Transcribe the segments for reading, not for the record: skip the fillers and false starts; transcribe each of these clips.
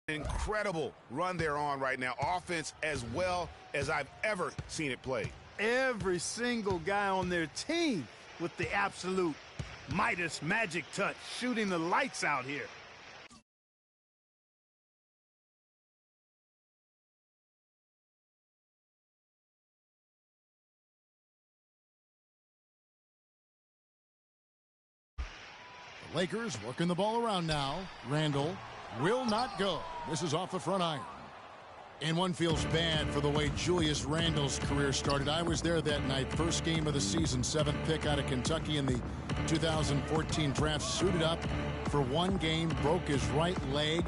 Incredible run they're on right now. Offense as well as I've ever seen it played. Every single guy on their team with the absolute Midas magic touch, shooting the lights out here. The Lakers working the ball around now. Randall will not go. This is off the front iron. And one feels bad for the way Julius Randle's career started. I was there that night. First game of the season, 7th pick out of Kentucky in the 2014 draft. Suited up for one game, broke his right leg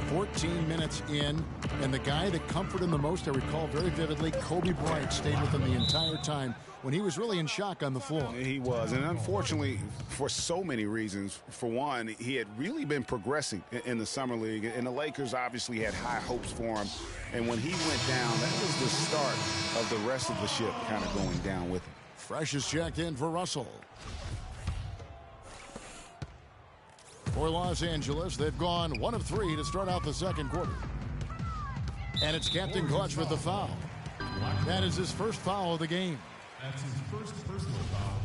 14 minutes in. And the guy that comforted him the most, I recall very vividly, Kobe Bryant stayed with him the entire time when he was really in shock on the floor. He was, and unfortunately, for so many reasons. For one, he had really been progressing in the Summer League, and the Lakers obviously had high hopes for him. And when he went down, that was the start of the rest of the ship kind of going down with him. Fresh is checked in for Russell. For Los Angeles, they've gone 1 of 3 to start out the second quarter. And it's Captain Clutch with the foul. That is his first foul of the game. That's his first personal foul.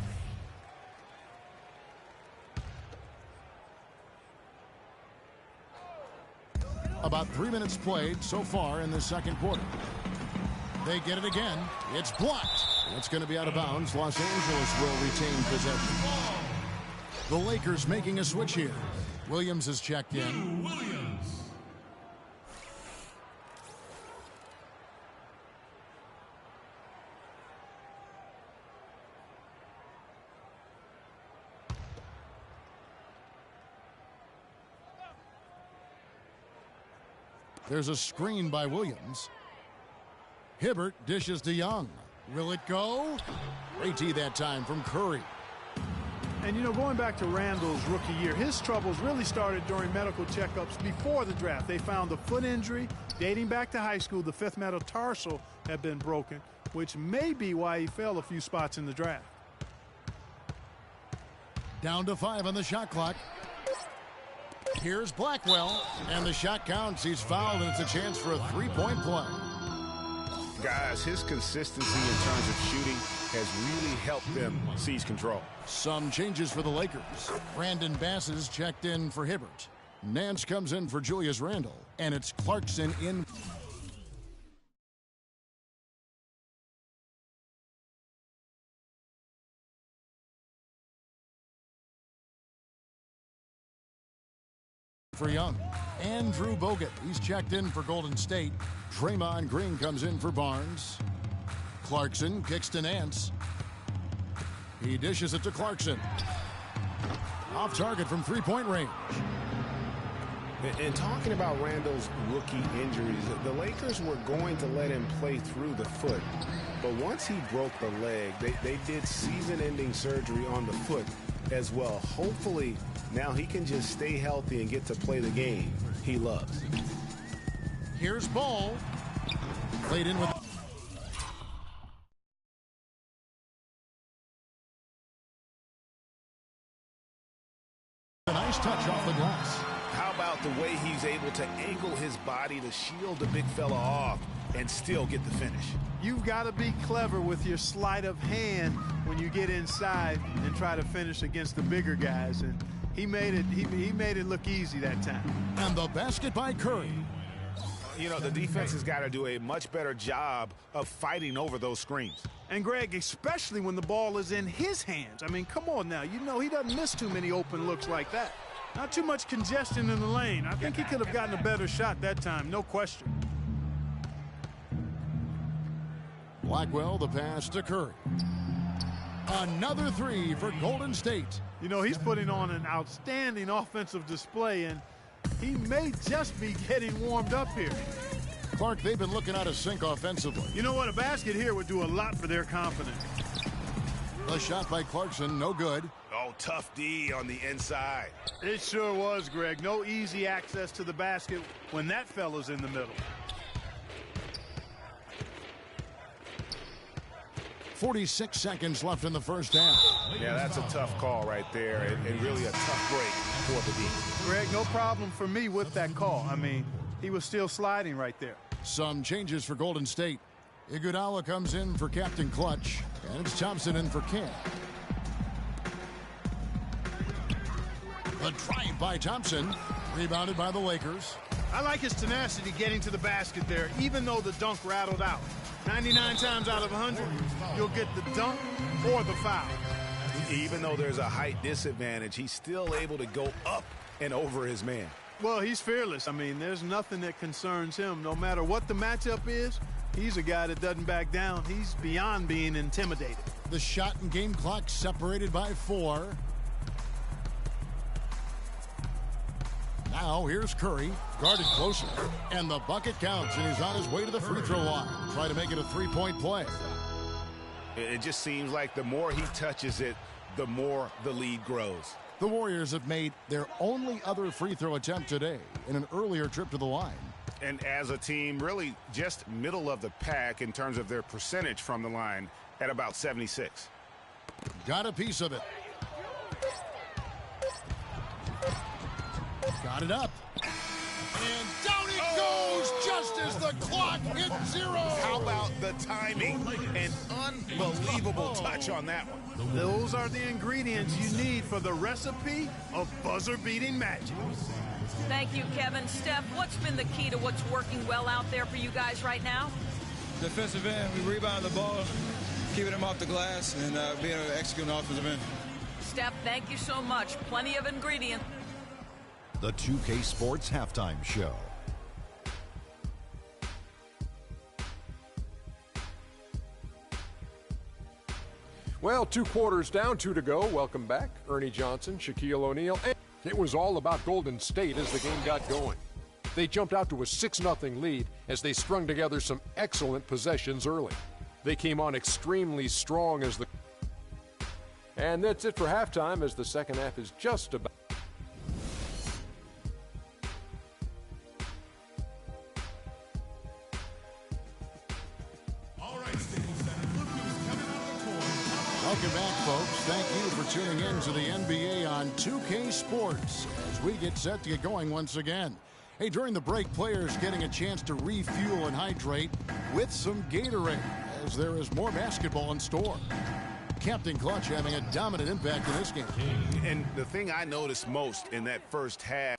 About 3 minutes played so far in the second quarter. They get it again. It's blocked. It's going to be out of bounds. Los Angeles will retain possession. The Lakers making a switch here. Williams is checked in. Williams. There's a screen by Williams. Hibbert dishes to Young. Will it go? Great tee that time from Curry. And, you know, going back to Randall's rookie year, his troubles really started during medical checkups before the draft. They found a foot injury dating back to high school. The 5th metatarsal had been broken, which may be why he fell a few spots in the draft. Down to 5 on the shot clock. Here's Blackwell, and the shot counts. He's fouled, and it's a chance for a three-point play. Guys, his consistency in terms of shooting has really helped them seize control. Some changes for the Lakers. Brandon Bass is checked in for Hibbert. Nance comes in for Julius Randle, and it's Clarkson in. For Young. Andrew Bogut, he's checked in for Golden State. Draymond Green comes in for Barnes. Clarkson kicks to Nance. He dishes it to Clarkson. Off target from three-point range. And talking about Randall's rookie injuries, the Lakers were going to let him play through the foot. But once he broke the leg, they did season-ending surgery on the foot as well. Hopefully, now he can just stay healthy and get to play the game he loves. Here's Ball. Played in with. A nice touch off the glass. How about the way he's able to angle his body to shield the big fella off and still get the finish? You've got to be clever with your sleight of hand when you get inside and try to finish against the bigger guys. And he made it look easy that time. And the basket by Curry. You know, the defense has got to do a much better job of fighting over those screens. And, Greg, especially when the ball is in his hands. I mean, come on now. You know he doesn't miss too many open looks like that. Not too much congestion in the lane. I think he could have gotten a better shot that time, no question. Blackwell, the pass to Curry. Another three for Golden State. You know, he's putting on an outstanding offensive display, and he may just be getting warmed up here. Clark, they've been looking out of sync offensively. You know what? A basket here would do a lot for their confidence. A shot by Clarkson, no good. Oh, tough D on the inside. It sure was, Greg. No easy access to the basket when that fella's in the middle. 46 seconds left in the first half. Yeah, that's a tough call right there, and really a tough break for the D. Greg, no problem for me with that call. I mean, he was still sliding right there. Some changes for Golden State. Iguodala comes in for Captain Clutch, and it's Thompson in for King. The drive by Thompson, rebounded by the Lakers. I like his tenacity getting to the basket there, even though the dunk rattled out. 99 times out of 100, you'll get the dunk or the foul. Even though there's a height disadvantage, he's still able to go up and over his man. Well, he's fearless. I mean, there's nothing that concerns him. No matter what the matchup is, he's a guy that doesn't back down. He's beyond being intimidated. The shot and game clock separated by 4. Now here's Curry, guarded closer, and the bucket counts, and he's on his way to the free throw line. Try to make it a 3-point play. It just seems like the more he touches it, the more the lead grows. The Warriors have made their only other free throw attempt today in an earlier trip to the line. And as a team, really just middle of the pack in terms of their percentage from the line at about 76. Got a piece of it. Got it up. And down it goes just as the clock hits 0. How about the timing? An unbelievable touch on that one. Those are the ingredients you need for the recipe of buzzer-beating magic. Thank you, Kevin. Steph, what's been the key to what's working well out there for you guys right now? Defensive end. We rebound the ball, keeping them off the glass, and being able to execute an offensive end. Steph, thank you so much. Plenty of ingredients. The 2K Sports Halftime Show. Well, 2 quarters down, 2 to go. Welcome back. Ernie Johnson, Shaquille O'Neal. And it was all about Golden State as the game got going. They jumped out to a 6-0 lead as they strung together some excellent possessions early. They came on extremely strong as the... And that's it for halftime as the second half is just about... Welcome back, folks. Thank you for tuning in to the NBA on 2K Sports as we get set to get going once again. Hey, during the break, players getting a chance to refuel and hydrate with some Gatorade as there is more basketball in store. Captain Clutch having a dominant impact in this game. And the thing I noticed most in that first half...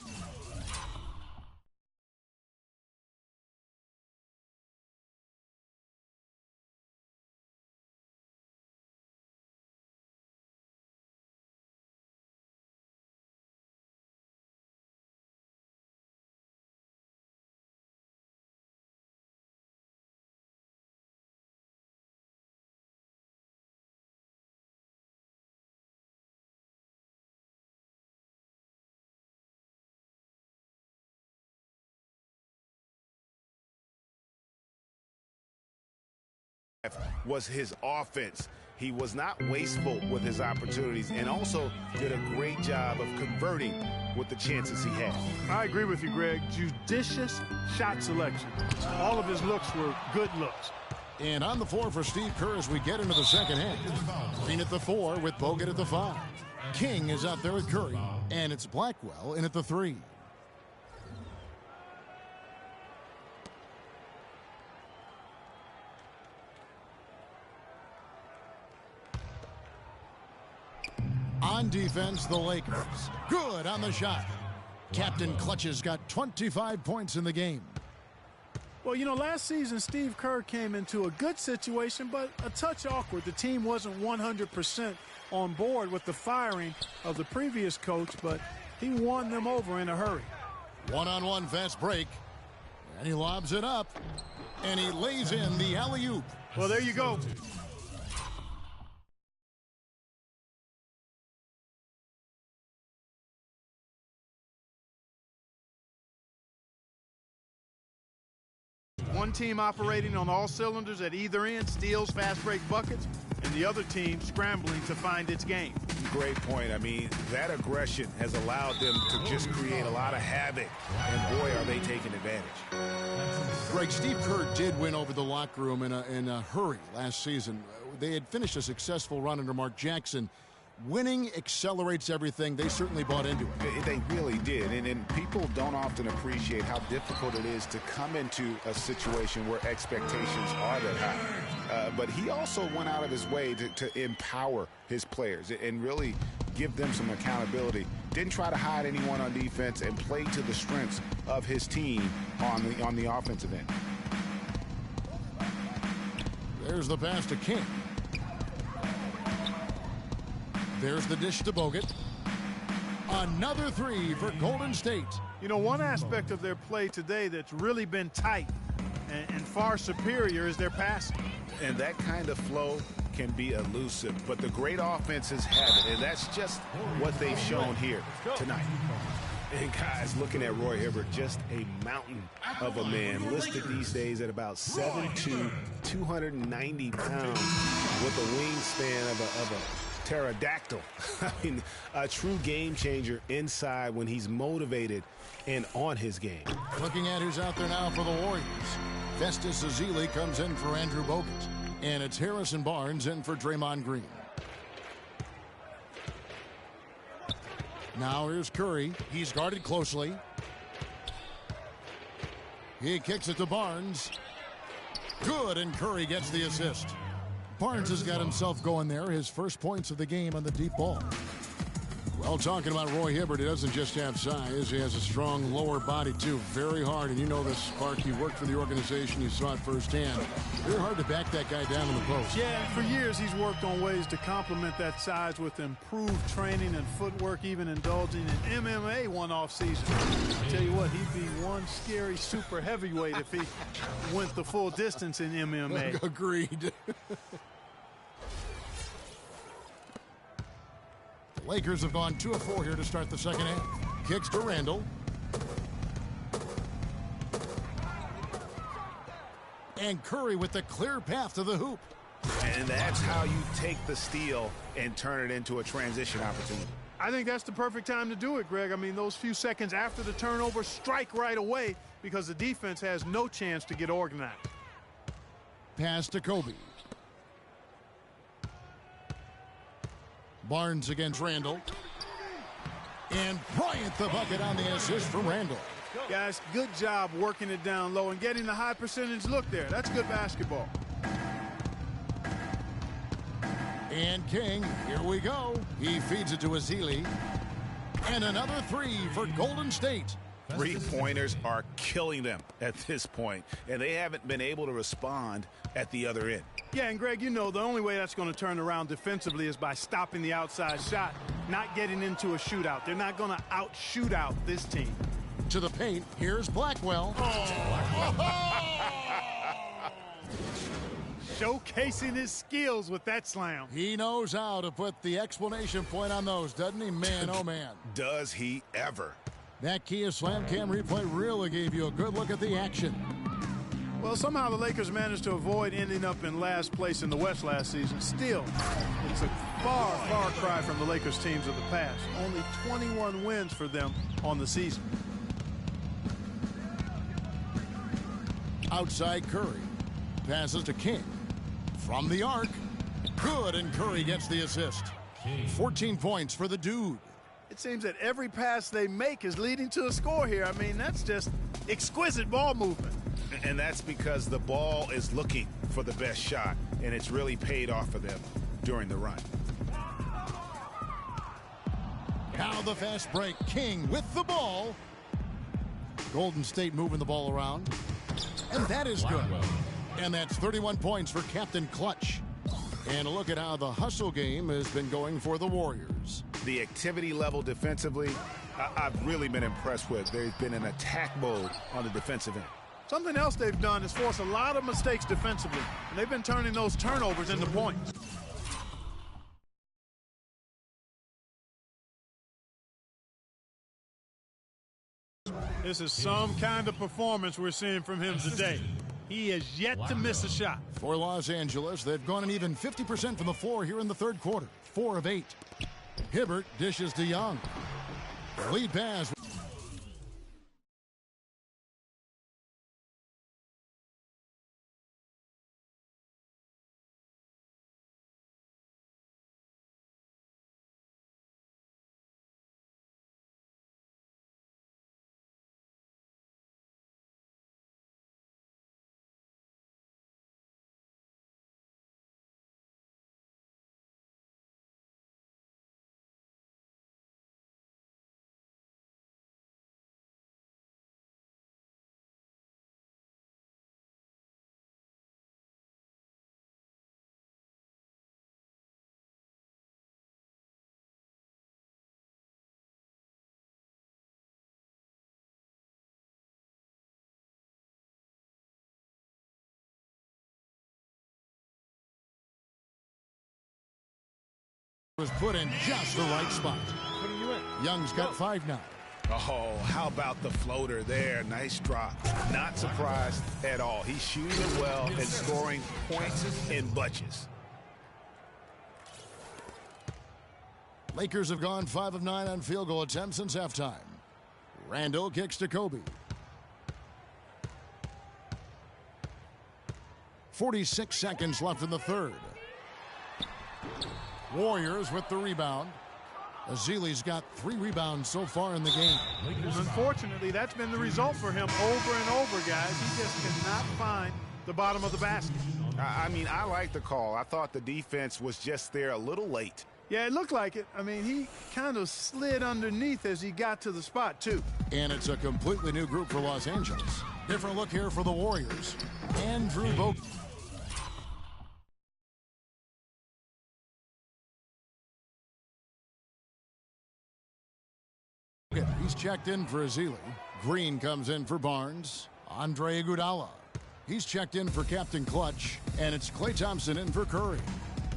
was his offense. He was not wasteful with his opportunities and also did a great job of converting with the chances he had. I agree with you, Greg. Judicious shot selection. All of his looks were good looks. And on the floor for Steve Kerr as we get into the second half. Green at the 4 with Bogut at the 5. King is out there with Curry. And it's Blackwell in at the 3. On defense, the Lakers. Good on the shot. Captain Clutch has got 25 points in the game. Well, you know, last season, Steve Kerr came into a good situation, but a touch awkward. The team wasn't 100% on board with the firing of the previous coach, but he won them over in a hurry. One-on-one fast break. And he lobs it up. And he lays in the alley-oop. Well, there you go. One team operating on all cylinders at either end, steals, fast break buckets, and the other team scrambling to find its game. Great point. I mean, that aggression has allowed them to just create a lot of havoc, and boy, are they taking advantage. Greg, Steve Kerr did win over the locker room in a hurry last season. They had finished a successful run under Mark Jackson, Winning accelerates everything. They certainly bought into it. They really did. And people don't often appreciate how difficult it is to come into a situation where expectations are that high. But he also went out of his way to empower his players and really give them some accountability. Didn't try to hide anyone on defense and played to the strengths of his team on the offensive end. There's the pass to King. There's the dish to Bogut. Another three for Golden State. You know, one aspect of their play today that's really been tight and far superior is their passing. And that kind of flow can be elusive, but the great offenses have it, and that's just what they've shown here tonight. And guys, looking at Roy Hibbert, just a mountain of a man, listed these days at about 7'2", 290 pounds, with a wingspan of a pterodactyl. I mean, a true game changer inside when he's motivated and on his game. Looking at who's out there now for the Warriors. Festus Ezeli comes in for Andrew Bogut. And it's Harrison Barnes in for Draymond Green. Now here's Curry. He's guarded closely. He kicks it to Barnes. Good, and Curry gets the assist. Barnes has got himself going there. His first points of the game on the deep ball. Well, talking about Roy Hibbert, he doesn't just have size. He has a strong lower body, too. Very hard. And you know this, Spark. You worked for the organization. You saw it firsthand. Very hard to back that guy down in the post. Yeah, and for years he's worked on ways to complement that size with improved training and footwork, even indulging in MMA one off season. I tell you what, he'd be one scary super heavyweight if he went the full distance in MMA. Agreed. Lakers have gone 2 of 4 here to start the second half. Kicks to Randall. And Curry with the clear path to the hoop. And that's how you take the steal and turn it into a transition opportunity. I think that's the perfect time to do it, Greg. I mean, those few seconds after the turnover, strike right away because the defense has no chance to get organized. Pass to Kobe. Barnes against Randall. And Bryant the bucket on the assist from Randall. Guys, good job working it down low and getting the high percentage look there. That's good basketball. And King, here we go. He feeds it to Ezeli. And another three for Golden State. Three-pointers are killing them at this point, and they haven't been able to respond at the other end. Yeah, and Greg, you know the only way that's going to turn around defensively is by stopping the outside shot, not getting into a shootout. They're not going to out-shoot out this team. To the paint, here's Blackwell. Showcasing his skills with that slam. He knows how to put the exclamation point on those, doesn't he? Man, oh man. Does he ever? That Kia Slam Cam replay really gave you a good look at the action. Well, somehow the Lakers managed to avoid ending up in last place in the West last season. Still, it's a far, far cry from the Lakers teams of the past. Only 21 wins for them on the season. Outside Curry. Passes to King. From the arc. Good, and Curry gets the assist. 14 points for the dude. It seems that every pass they make is leading to a score here. I mean, that's just exquisite ball movement. And that's because the ball is looking for the best shot, and it's really paid off for them during the run. Now the fast break. King with the ball. Golden State moving the ball around. And that is good. And that's 31 points for Captain Clutch. And a look at how the hustle game has been going for the Warriors. The activity level defensively, I've really been impressed with. There's been an attack mode on the defensive end. Something else they've done is force a lot of mistakes defensively, and they've been turning those turnovers into points. This is some kind of performance we're seeing from him today. He has yet to miss a shot. For Los Angeles, they've gone an even 50% from the floor here in the third quarter. 4 of 8. Hibbert dishes to Young. Lead pass. Was put in just the right spot. Young's got 5 now. Oh, how about the floater there? Nice drop. Not surprised at all. He's shooting well and scoring points in bunches. Lakers have gone 5 of 9 on field goal attempts since halftime. Randall kicks to Kobe. 46 seconds left in the third. Warriors with the rebound. Ezeli's got 3 rebounds so far in the game. Unfortunately, that's been the result for him over and over, guys. He just cannot find the bottom of the basket. I mean, I like the call. I thought the defense was just there a little late. Yeah, it looked like it. I mean, he kind of slid underneath as he got to the spot, too. And it's a completely new group for Los Angeles. Different look here for the Warriors. Andrew Bogut. He's checked in for Ezeli. Green comes in for Barnes. Andre Iguodala. He's checked in for Captain Clutch. And it's Klay Thompson in for Curry.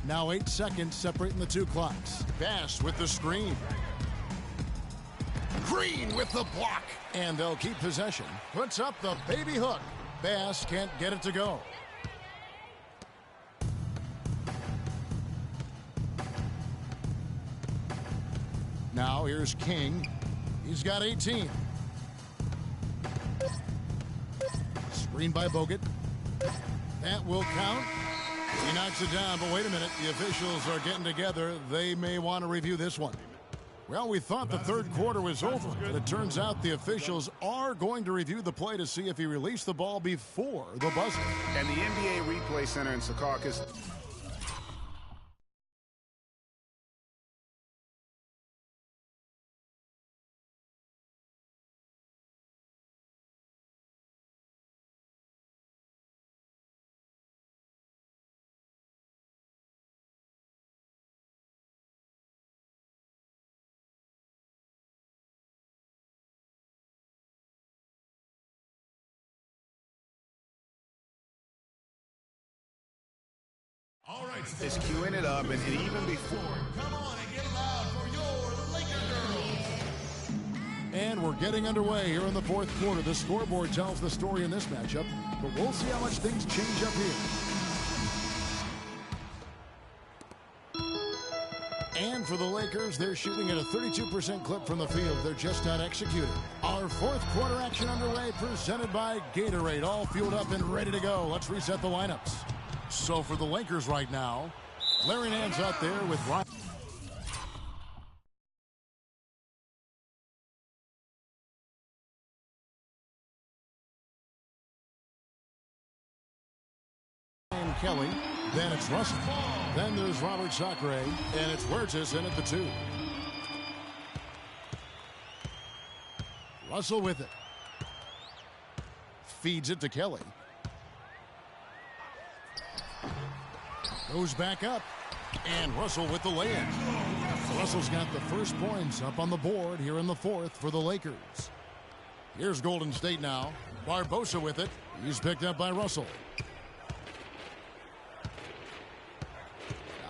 Now 8 seconds separating the 2 clocks. Bass with the screen. Green with the block. And they'll keep possession. Puts up the baby hook. Bass can't get it to go. Now here's King. He's got 18. Screen by Bogut. That will count. He knocks it down, but wait a minute. The officials are getting together. They may want to review this one. Well, we thought the third quarter was over, but it turns out the officials are going to review the play to see if he released the ball before the buzzer. And the NBA Replay Center in Secaucus. All right, It's queuing it up, and even before. Come on and get loud for your Laker girls. And we're getting underway here in the fourth quarter. The scoreboard tells the story in this matchup, but we'll see how much things change up here. And for the Lakers, they're shooting at a 32% clip from the field. They're just not executing. Our fourth quarter action underway, presented by Gatorade. All fueled up and ready to go. Let's reset the lineups. So for the Lakers right now, Larry Nance out there with Ryan Kelly. Then it's Russell. Then there's Robert Sacre. And it's Huertas in at the 2. Russell with it. Feeds it to Kelly. Goes back up. And Russell with the lay-in. Russell's got the first points up on the board here in the fourth for the Lakers. Here's Golden State now. Barbosa with it. He's picked up by Russell.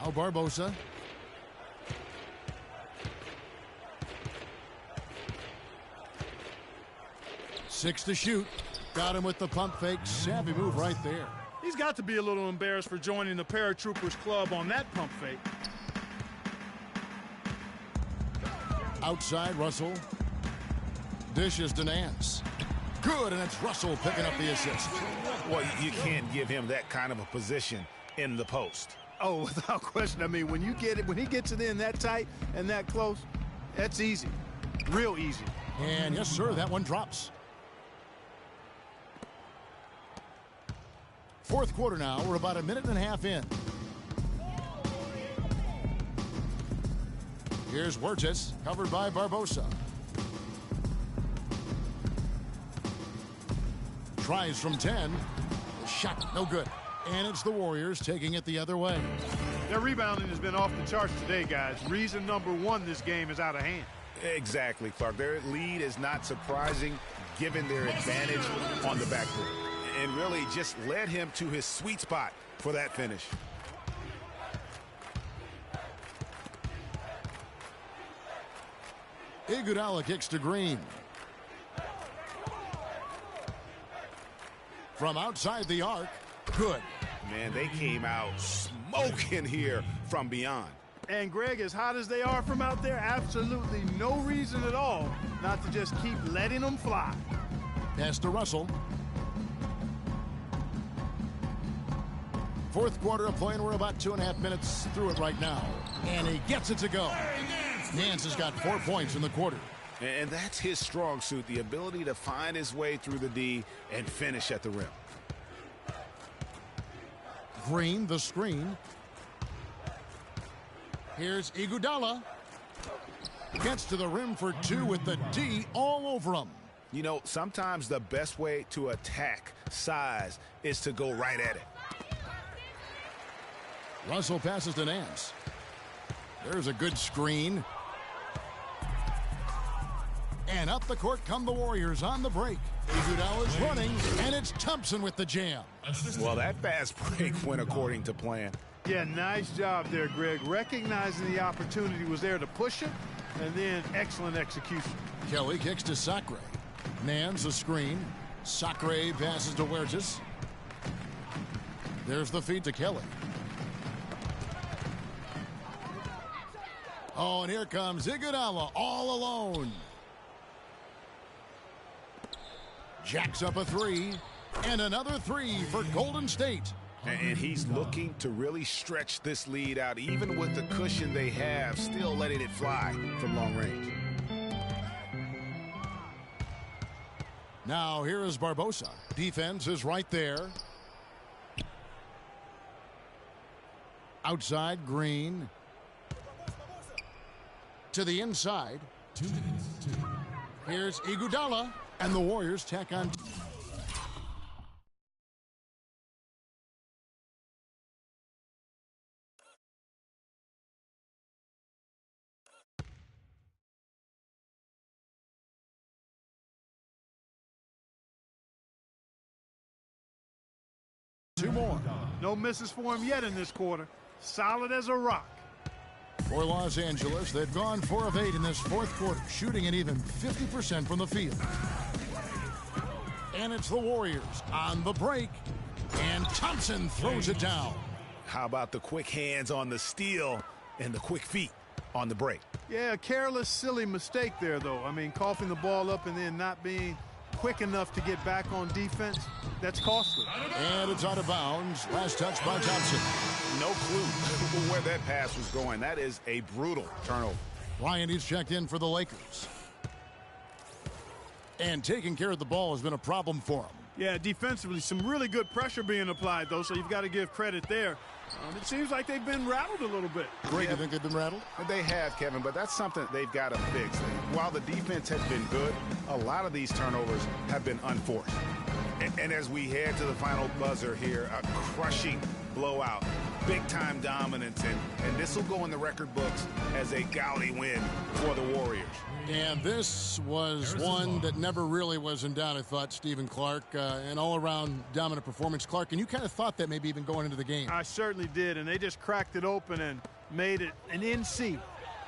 Now Barbosa. Six to shoot. Got him with the pump fake. Savvy move right there. He's got to be a little embarrassed for joining the Paratroopers Club on that pump fake. Outside Russell. Dishes to Nance. Good, and it's Russell picking up the assist. Well, you can't give him that kind of a position in the post. Oh, without question. I mean, when he gets it in that tight and that close, that's easy. Real easy. And yes, sir, that one drops. Fourth quarter now. We're about a minute and a half in. Here's Huertas, covered by Barbosa. Tries from 10. Shot, no good. And it's the Warriors taking it the other way. Their rebounding has been off the charts today, guys. Reason number one, this game is out of hand. Exactly, Clark. Their lead is not surprising given their advantage on the backboard. And really just led him to his sweet spot for that finish. Iguodala kicks to Green. From outside the arc, good. Man, they came out smoking here from beyond. And Greg, as hot as they are from out there, absolutely no reason at all not to just keep letting them fly. Pass to Russell. Fourth quarter of play, and we're about 2.5 minutes through it right now. And he gets it to go. Nance has got 4 points in the quarter. And that's his strong suit, the ability to find his way through the D and finish at the rim. Green, the screen. Here's Iguodala. Gets to the rim for two with the D all over him. You know, sometimes the best way to attack size is to go right at it. Russell passes to Nance. There's a good screen. And up the court come the Warriors on the break. Iguodala's running, and it's Thompson with the jam. Well, that fast break went according to plan. Yeah, nice job there, Greg. Recognizing the opportunity was there to push it, and then excellent execution. Kelly kicks to Sacre. Nance a screen. Sacre passes to Huertas. There's the feed to Kelly. Oh, and here comes Iguodala all alone. Jacks up a three, and another three for Golden State. And he's looking to really stretch this lead out, even with the cushion they have, still letting it fly from long range. Now here is Barbosa. Defense is right there. Outside, Green. To the inside. 2 minutes. Here's Iguodala, and the Warriors tack on. Two more. No misses for him yet in this quarter. Solid as a rock. For Los Angeles, they've gone 4 of 8 in this fourth quarter, shooting at even 50% from the field. And it's the Warriors on the break, and Thompson throws it down. How about the quick hands on the steal and the quick feet on the break? Yeah, a careless, silly mistake there, though. I mean, coughing the ball up and then not being quick enough to get back on defense, that's costly. And it's out of bounds. Last touch by Thompson. No clue where that pass was going. That is a brutal turnover. Ryan, he's checked in for the Lakers. And taking care of the ball has been a problem for him. Yeah, defensively, some really good pressure being applied, though, so you've got to give credit there. It seems like they've been rattled a little bit. Greg, you think they've been rattled? They have, Kevin, but that's something they've got to fix. While the defense has been good, a lot of these turnovers have been unforced. And as we head to the final buzzer here, a crushing blowout, big-time dominance, and this will go in the record books as a gaudy win for the Warriors. And this was one that never really was in doubt, I thought, Stephen Clark. An all-around dominant performance. Clark, and you kind of thought that maybe even going into the game. I certainly did, and they just cracked it open and made it an NC.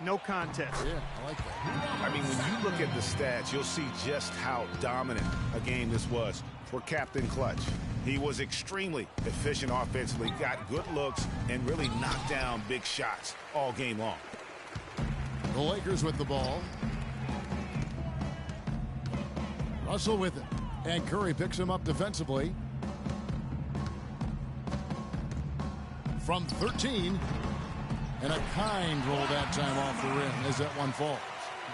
No contest. Yeah, I like that. I mean, when you look at the stats, you'll see just how dominant a game this was for Captain Clutch. He was extremely efficient offensively, got good looks, and really knocked down big shots all game long. The Lakers with the ball. Russell with it. And Curry picks him up defensively. From 13. And a kind roll that time off the rim as that one falls.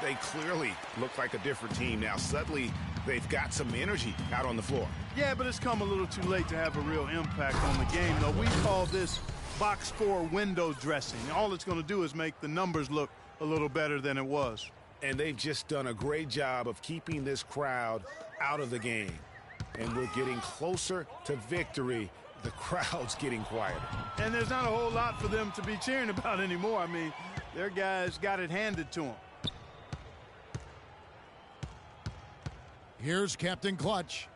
They clearly look like a different team now. Suddenly, they've got some energy out on the floor. Yeah, but it's come a little too late to have a real impact on the game, though. We call this box score window dressing. All it's going to do is make the numbers look a little better than it was. And they've just done a great job of keeping this crowd out of the game. And we're getting closer to victory. The crowd's getting quieter. And there's not a whole lot for them to be cheering about anymore. I mean, their guys got it handed to them. Here's Captain Clutch.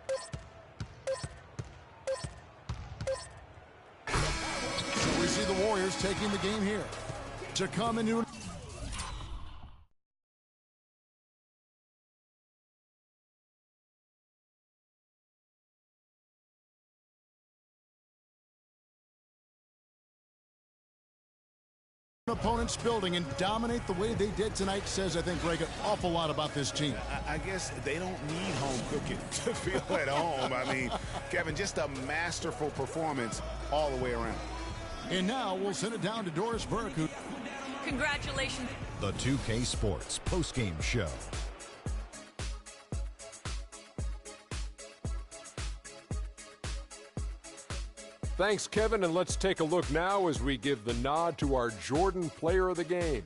So we see the Warriors taking the game here to come into opponent's building and dominate the way they did tonight says, I think, Greg, an awful lot about this team. I guess they don't need home cooking to feel at home. I mean, Kevin, just a masterful performance all the way around. And now we'll send it down to Doris Burke, who... Congratulations. The 2K Sports postgame show. Thanks, Kevin, and let's take a look now as we give the nod to our Jordan Player of the Game.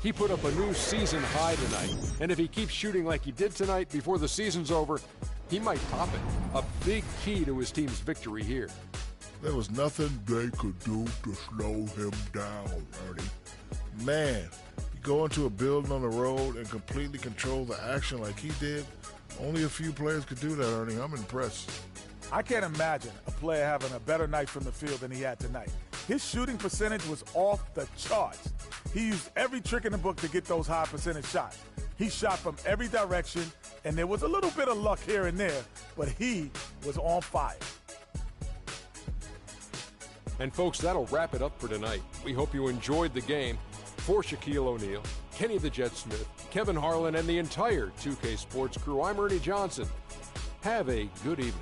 He put up a new season high tonight, and if he keeps shooting like he did tonight before the season's over, he might top it. A big key to his team's victory here. There was nothing they could do to slow him down, Ernie. Man, you go into a building on the road and completely control the action like he did. Only a few players could do that, Ernie. I'm impressed. I can't imagine a player having a better night from the field than he had tonight. His shooting percentage was off the charts. He used every trick in the book to get those high percentage shots. He shot from every direction, and there was a little bit of luck here and there, but he was on fire. And folks, that'll wrap it up for tonight. We hope you enjoyed the game. For Shaquille O'Neal, Kenny the Jet Smith, Kevin Harlan, and the entire 2K Sports crew, I'm Ernie Johnson. Have a good evening.